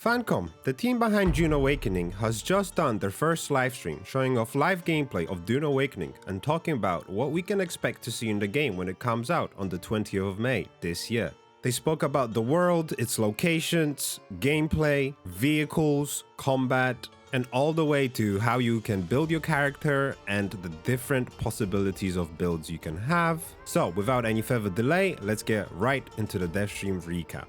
Funcom, the team behind Dune Awakening, has just done their first livestream showing off live gameplay of Dune Awakening and talking about what we can expect to see in the game when it comes out on the 20th of May this year. They spoke about the world, its locations, gameplay, vehicles, combat, and all the way to how you can build your character and the different possibilities of builds you can have. So without any further delay, let's get right into the dev stream recap.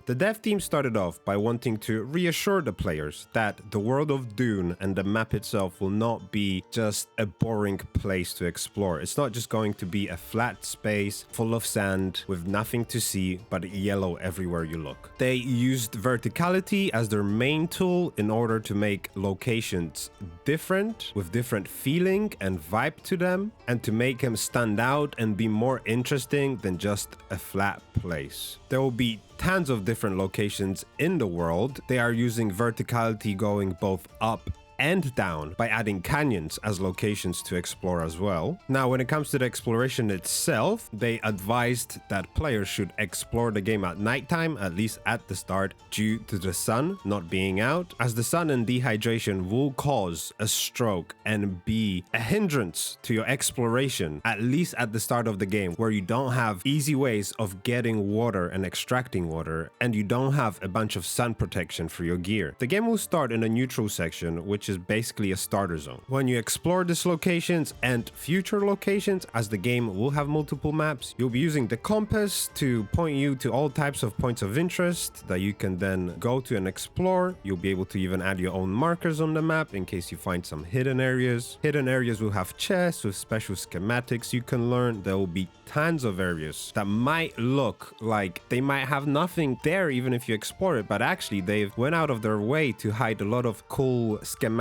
The dev team started off by wanting to reassure the players that the world of Dune and the map itself will not be just a boring place to explore. It's not just going to be a flat space full of sand with nothing to see but yellow everywhere you look. They used verticality as their main tool in order to make locations different, with different feeling and vibe to them, and to make them stand out and be more interesting than just a flat place. There will be tons of different locations in the world. They are using verticality going both up and down by adding canyons as locations to explore as well. Now, when it comes to the exploration itself, they advised that players should explore the game at nighttime, at least at the start, due to the sun not being out, as the sun and dehydration will cause a stroke and be a hindrance to your exploration, at least at the start of the game, where you don't have easy ways of getting water and extracting water, and you don't have a bunch of sun protection for your gear. The game will start in a neutral section, which is basically a starter zone. When you explore these locations and future locations, as the game will have multiple maps, you'll be using the compass to point you to all types of points of interest that you can then go to and explore. You'll be able to even add your own markers on the map in case you find some hidden areas. Hidden areas will have chests with special schematics you can learn. There will be tons of areas that might look like they might have nothing there even if you explore it, but actually they've went out of their way to hide a lot of cool schematics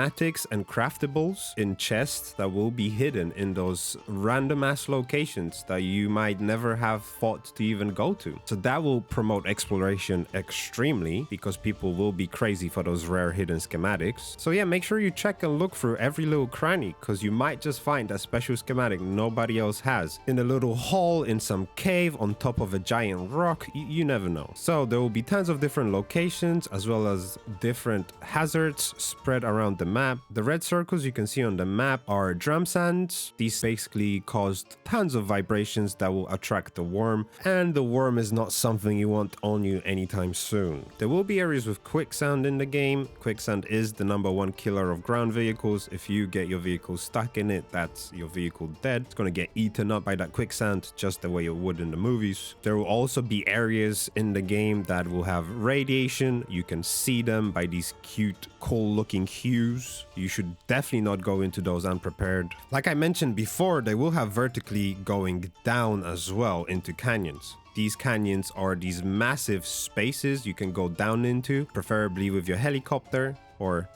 and craftables in chests that will be hidden in those random ass locations that you might never have thought to even go to. So that will promote exploration extremely because people will be crazy for those rare hidden schematics. So yeah, make sure you check and look through every little cranny because you might just find a special schematic nobody else has in a little hole in some cave on top of a giant rock. You never know. So there will be tons of different locations as well as different hazards spread around the map. The red circles you can see on the map are drum sands. These basically caused tons of vibrations that will attract the worm, and the worm is not something you want on you anytime soon. There will be areas with quicksand in the game. Quicksand is the #1 killer of ground vehicles. If you get your vehicle stuck in it, that's your vehicle dead. It's gonna get eaten up by that quicksand just the way it would in the movies. There will also be areas in the game that will have radiation. You can see them by these cute, cool looking hues. You should definitely not go into those unprepared. Like I mentioned before, they will have vertically going down as well into canyons. These canyons are these massive spaces you can go down into, preferably with your helicopter, or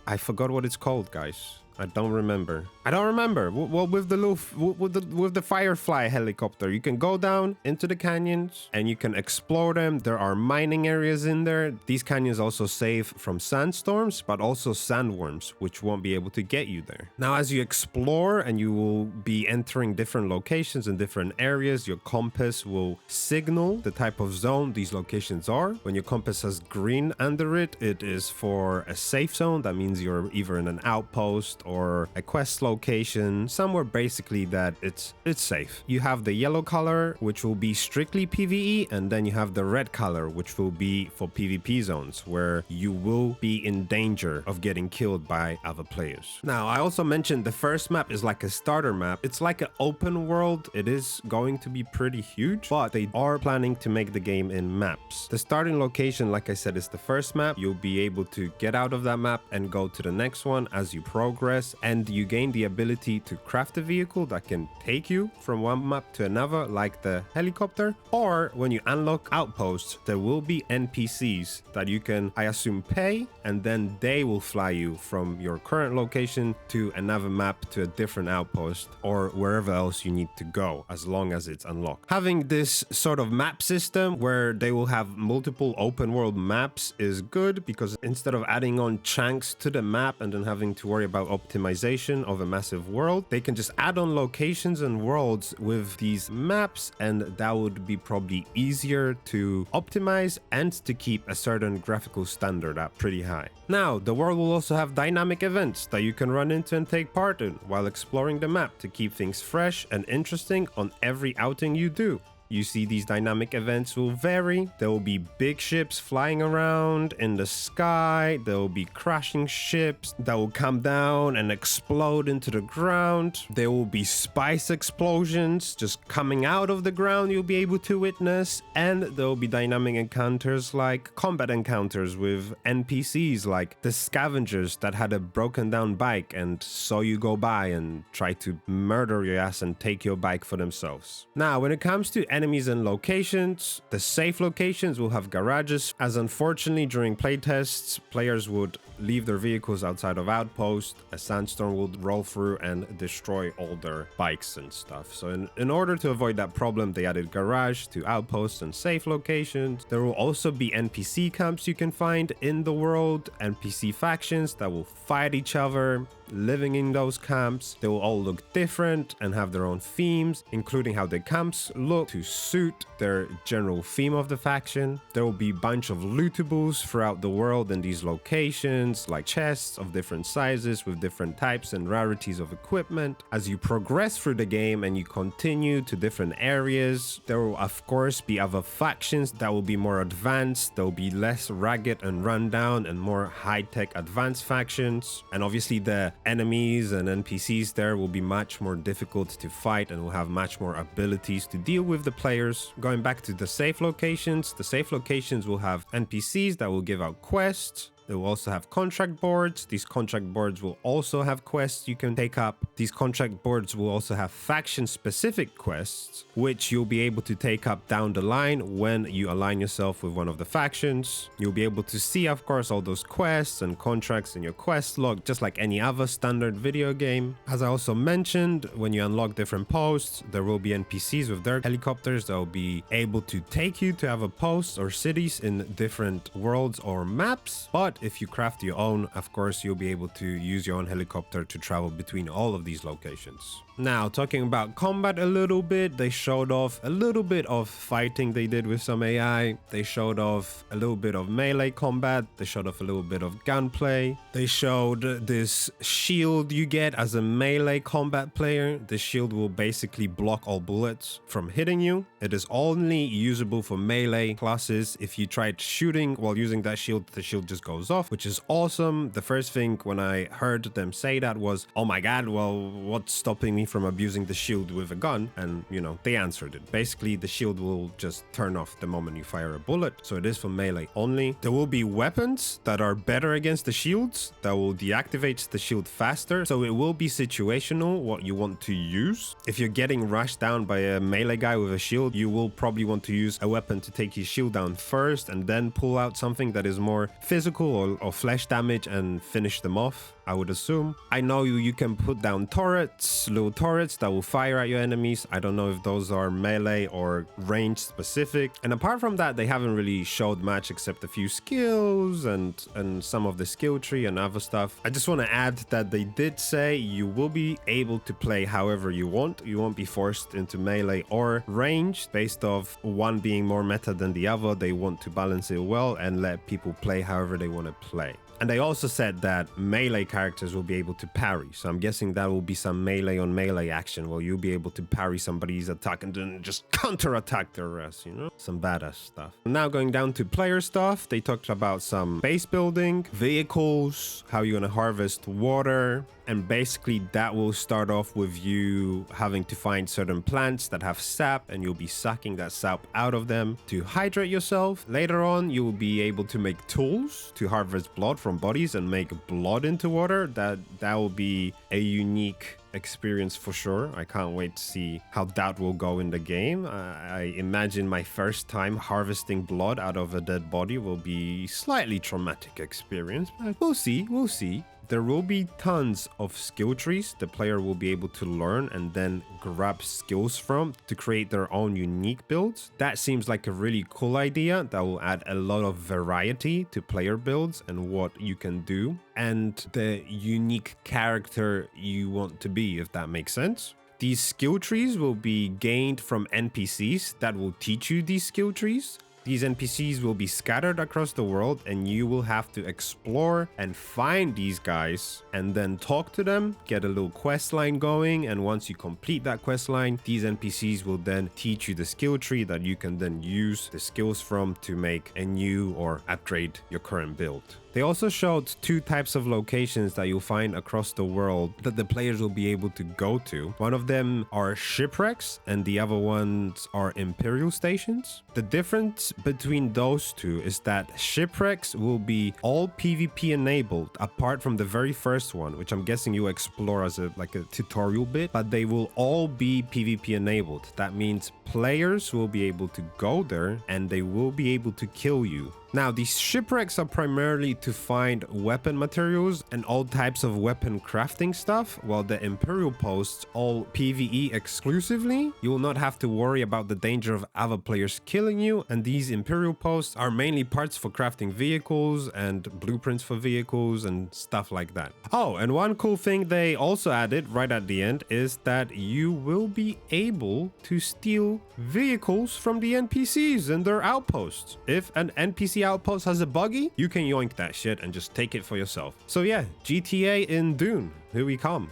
I forgot what it's called, guys. I don't remember. Well, with the little, with the Firefly helicopter, you can go down into the canyons and you can explore them. There are mining areas in there. These canyons also save from sandstorms, but also sandworms, which won't be able to get you there. Now, as you explore and you will be entering different locations and different areas, your compass will signal the type of zone these locations are. When your compass has green under it, it is for a safe zone. That means you're either in an outpost or a quest location, somewhere basically that it's safe. You have the yellow color, which will be strictly PvE, and then you have the red color, which will be for PvP zones, where you will be in danger of getting killed by other players. Now, I also mentioned the first map is like a starter map. It's like an open world. It is going to be pretty huge, but they are planning to make the game in maps. The starting location, like I said, is the first map. You'll be able to get out of that map and go to the next one as you progress, and you gain the ability to craft a vehicle that can take you from one map to another, like the helicopter. Or when you unlock outposts, there will be NPCs that you can, I assume, pay, and then they will fly you from your current location to another map to a different outpost or wherever else you need to go, as long as it's unlocked. Having this sort of map system where they will have multiple open world maps is good, because instead of adding on chunks to the map and then having to worry about optimization of a massive world, they can just add on locations and worlds with these maps, and that would be probably easier to optimize and to keep a certain graphical standard up pretty high. Now, the world will also have dynamic events that you can run into and take part in while exploring the map to keep things fresh and interesting on every outing you do. You see, these dynamic events will vary. There will be big ships flying around in the sky. There will be crashing ships that will come down and explode into the ground. There will be spice explosions just coming out of the ground you'll be able to witness. And there will be dynamic encounters like combat encounters with NPCs, like the scavengers that had a broken down bike and saw you go by and try to murder your ass and take your bike for themselves. Now, when it comes to enemies and locations, the safe locations will have garages, as unfortunately during playtests, players would leave their vehicles outside of outposts, a sandstorm would roll through and destroy all their bikes and stuff. So in order to avoid that problem, they added garage to outposts and safe locations. There will also be NPC camps you can find in the world, NPC factions that will fight each other, living in those camps. They will all look different and have their own themes, including how the camps look to suit their general theme of the faction. There will be a bunch of lootables throughout the world in these locations, like chests of different sizes with different types and rarities of equipment. As you progress through the game and you continue to different areas, there will of course be other factions that will be more advanced. There will be less ragged and rundown and more high-tech advanced factions. And obviously the enemies and NPCs there will be much more difficult to fight and will have much more abilities to deal with the players. Going back to the safe locations, the safe locations will have NPCs that will give out quests. They will also have contract boards. These contract boards will also have quests you can take up. These contract boards will also have faction-specific quests, which you'll be able to take up down the line when you align yourself with one of the factions. You'll be able to see, of course, all those quests and contracts in your quest log, just like any other standard video game. As I also mentioned, when you unlock different posts, there will be NPCs with their helicopters that will be able to take you to other posts or cities in different worlds or maps. But if you craft your own, of course, you'll be able to use your own helicopter to travel between all of these locations. Now, talking about combat a little bit, they showed off a little bit of fighting they did with some AI. They showed off a little bit of melee combat. They showed off a little bit of gunplay. They showed this shield you get as a melee combat player. The shield will basically block all bullets from hitting you. It is only usable for melee classes. If you tried shooting while using that shield, the shield just goes off, which is awesome. The first thing when I heard them say that was, oh my god, well, what's stopping me from abusing the shield with a gun? And you know, they answered it. Basically, the shield will just turn off the moment you fire a bullet, so it is for melee only. There will be weapons that are better against the shields that will deactivate the shield faster, so it will be situational what you want to use. If you're getting rushed down by a melee guy with a shield, you will probably want to use a weapon to take his shield down first and then pull out something that is more physical or flesh damage and finish them off, I would assume. I know you can put down turrets, little turrets that will fire at your enemies. I don't know if those are melee or range specific. And apart from that, they haven't really showed much except a few skills and some of the skill tree and other stuff. I just want to add that they did say you will be able to play however you want. You won't be forced into melee or range based off one being more meta than the other. They want to balance it well and let people play however they want to play. And they also said that melee characters will be able to parry. So I'm guessing that will be some melee on melee action where you'll be able to parry somebody's attack and then just counter-attack their ass, you know? Some badass stuff. Now going down to player stuff, they talked about some base building, vehicles, how you're gonna harvest water, and basically that will start off with you having to find certain plants that have sap, and you'll be sucking that sap out of them to hydrate yourself. Later on, you will be able to make tools to harvest blood from bodies and make blood into water. That will be a unique experience for sure. I can't wait to see how that will go in the game. I imagine my first time harvesting blood out of a dead body will be slightly traumatic experience, but we'll see. There will be tons of skill trees the player will be able to learn and then grab skills from to create their own unique builds. That seems like a really cool idea that will add a lot of variety to player builds and what you can do and the unique character you want to be, if that makes sense. These skill trees will be gained from NPCs that will teach you these skill trees. These NPCs will be scattered across the world and you will have to explore and find these guys and then talk to them, get a little quest line going, and once you complete that quest line, these NPCs will then teach you the skill tree that you can then use the skills from to make a new or upgrade your current build. They also showed 2 types of locations that you'll find across the world that the players will be able to go to. One of them are shipwrecks and the other ones are imperial stations. The difference between those two is that shipwrecks will be all PvP enabled apart from the very first one, which I'm guessing you explore as a tutorial bit, but they will all be PvP enabled. That means players will be able to go there and they will be able to kill you. Now, these shipwrecks are primarily to find weapon materials and all types of weapon crafting stuff, while the Imperial posts all PvE exclusively. You will not have to worry about the danger of other players killing you, and these Imperial posts are mainly parts for crafting vehicles and blueprints for vehicles and stuff like that. Oh, and one cool thing they also added right at the end is that you will be able to steal vehicles from the NPCs and their outposts. If an NPC outpost has a buggy, you can yoink that shit and just take it for yourself. So yeah, GTA in Dune. Here we come,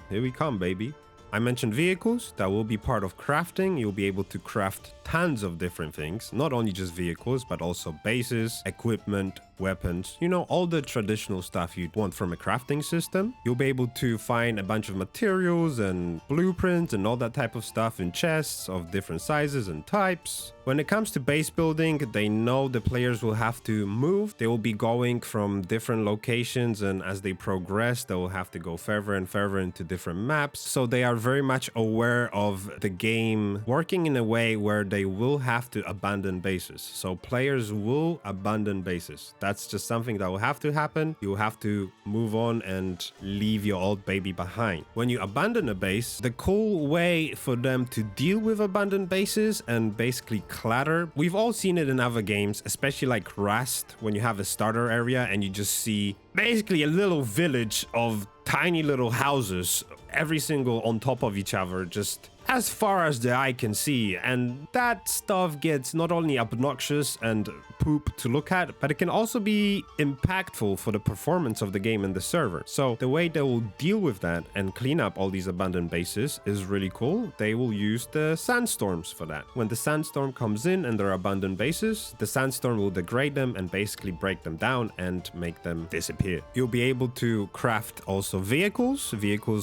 baby. I mentioned vehicles that will be part of crafting. You'll be able to craft tons of different things, not only just vehicles, but also bases, equipment, weapons, you know, all the traditional stuff you'd want from a crafting system. You'll be able to find a bunch of materials and blueprints and all that type of stuff in chests of different sizes and types. When it comes to base building, they know the players will have to move. They will be going from different locations, and as they progress, they will have to go further and further into different maps. So they are very much aware of the game working in a way where they will have to abandon bases. So players will abandon bases. That's just something that will have to happen. You'll have to move on and leave your old baby behind. When you abandon a base, the cool way for them to deal with abandoned bases and basically clatter, we've all seen it in other games, especially like Rust, when you have a starter area and you just see basically a little village of tiny little houses, every single on top of each other, just as far as the eye can see. And that stuff gets not only obnoxious and poop to look at, but it can also be impactful for the performance of the game and the server. So the way they will deal with that and clean up all these abandoned bases is really cool. They will use the sandstorms for that. When the sandstorm comes in and there are abandoned bases, the sandstorm will degrade them and basically break them down and make them disappear. You'll be able to craft also vehicles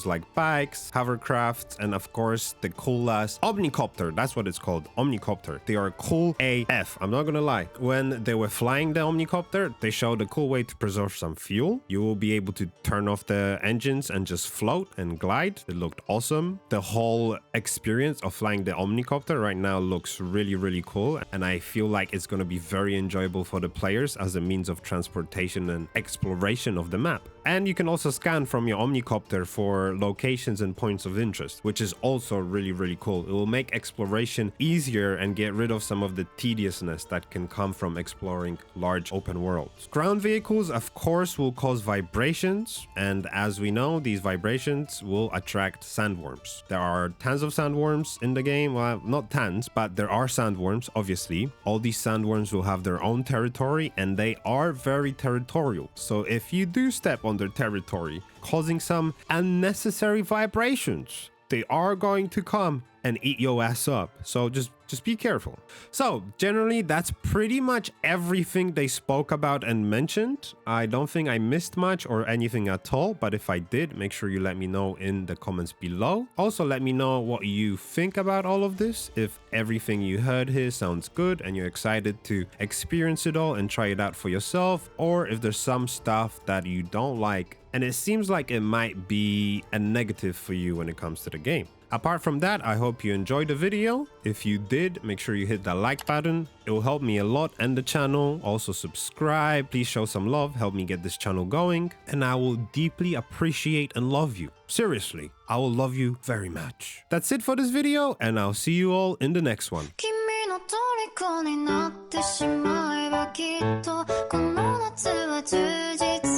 like bikes, hovercrafts, and of course the cool ass omnicopter. That's what it's called, omnicopter. They are cool AF. I'm not gonna lie. When they were flying the omnicopter, they showed a cool way to preserve some fuel. You will be able to turn off the engines and just float and glide. It looked awesome. The whole experience of flying the omnicopter right now looks really, really cool, and I feel like it's gonna be very enjoyable for the players as a means of transportation and exploration of the map. And you can also scan from your omnicopter for locations and points of interest, which is also really, really cool. It will make exploration easier and get rid of some of the tediousness that can come from exploring large open worlds. Ground vehicles, of course, will cause vibrations, and as we know, these vibrations will attract sandworms. There are tons of sandworms in the game. Well, not tons, but there are sandworms, obviously. All these sandworms will have their own territory, and they are very territorial. So if you do step on their territory, causing some unnecessary vibrations, they are going to come and eat your ass up. So just be careful. So generally, that's pretty much everything they spoke about and mentioned. I don't think I missed much or anything at all, but if I did, make sure you let me know in the comments below. Also, let me know what you think about all of this. If everything you heard here sounds good and you're excited to experience it all and try it out for yourself, or if there's some stuff that you don't like and it seems like it might be a negative for you when it comes to the game. Apart from that, I hope you enjoyed the video. If you did, make sure you hit that like button. It will help me a lot and the channel. Also subscribe. Please show some love. Help me get this channel going. And I will deeply appreciate and love you. Seriously, I will love you very much. That's it for this video, and I'll see you all in the next one. 君の虜になってしまえばきっとこの夏は充実